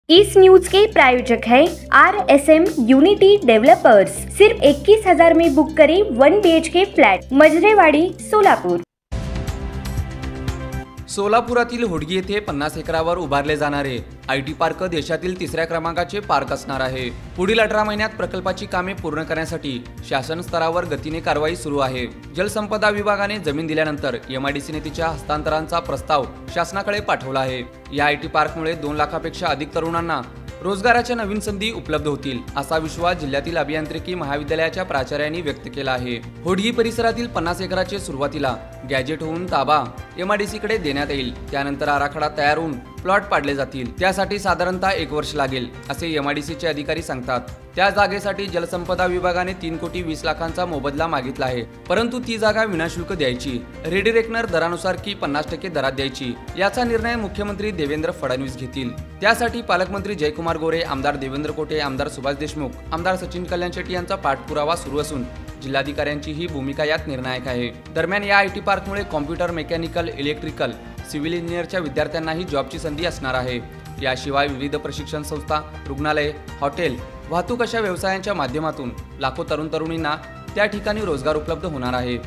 इस news के प्रायोजक हैं RSM unity developers. सिर्फ 21,000 में बुक करें 1 BHK फ्लॅट, मजरेवाडी, सोलापूर। सोलापुरातील होडगी येथे 50 एकरावर उभारले जाणारे IT पार्क देशातील 3ऱ्या क्रमांकाचे पार्क असणार आहे। पुढील 18 महिन्यात प्रकल्पाची कामे पूर्ण करण्यासाठी शासन स्तरावर गतीने कारवाई सुरू आहे। जलसंपदा विभागाने जमीन दिल्यानंतर MIDC ने तिच्या हस्तांतरणाचा प्रस्ताव शासनाकडे पाठवला आहे। या IT पार्कमुळे 2 लाखापेक्षा अधिक तरुणांना रोजगाराच्या नवीन संधी उपलब्ध होतील असा विश्वास जिल्ह्यातील अभियांत्रिकी महाविद्यालयाच्या प्राचार्यांनी व्यक्त केला आहे। होडगी परिसरातील 50 एकराचे सुरुवातीला गॅजेट होऊन ताबा MIDC कडे देण्यात येईल। त्यानंतर आराखडा तयार होऊन प्लॉट पाडले जातील। त्यासाठी साधारणतः 1 वर्ष लागेल असे MIDC चे अधिकारी सांगतात। त्या जागेसाठी जलसंपदा विभागाने 3 कोटी 20 लाखांचा मोबदला मागितला आहे, परंतु ती जागा विनाशुल्क द्यायची, रेडी रेकनर दरानुसार की 50% दरात द्यायची याचा निर्णय मुख्यमंत्री देवेंद्र फडणवीस घेतील। त्यासाठी पालकमंत्री जयकुमार गोरे, आमदार देवेंद्र कोटे, आमदार सुभाष देशमुख, आमदार सचिन कल्याण शेट्टी यांचा पाठपुरावा सुरू असून जिल्हाधिकाऱ्यांची ही भूमिका यात निर्णायक आहे। दरम्यान या IT पार्कमुळे कॉम्प्युटर, मेकॅनिकल, इलेक्ट्रिकल, सिव्हिल इंजिनिअरच्या विद्यार्थ्यांनाही जॉबची संधी असणार आहे। याशिवाय विविध प्रशिक्षण संस्था, रुग्णालय, हॉटेल, वाहतूक अशा व्यवसायांच्या माध्यमातून लाखो तरुण तरुणींना त्या ठिकाणी रोजगार उपलब्ध होणार आहे।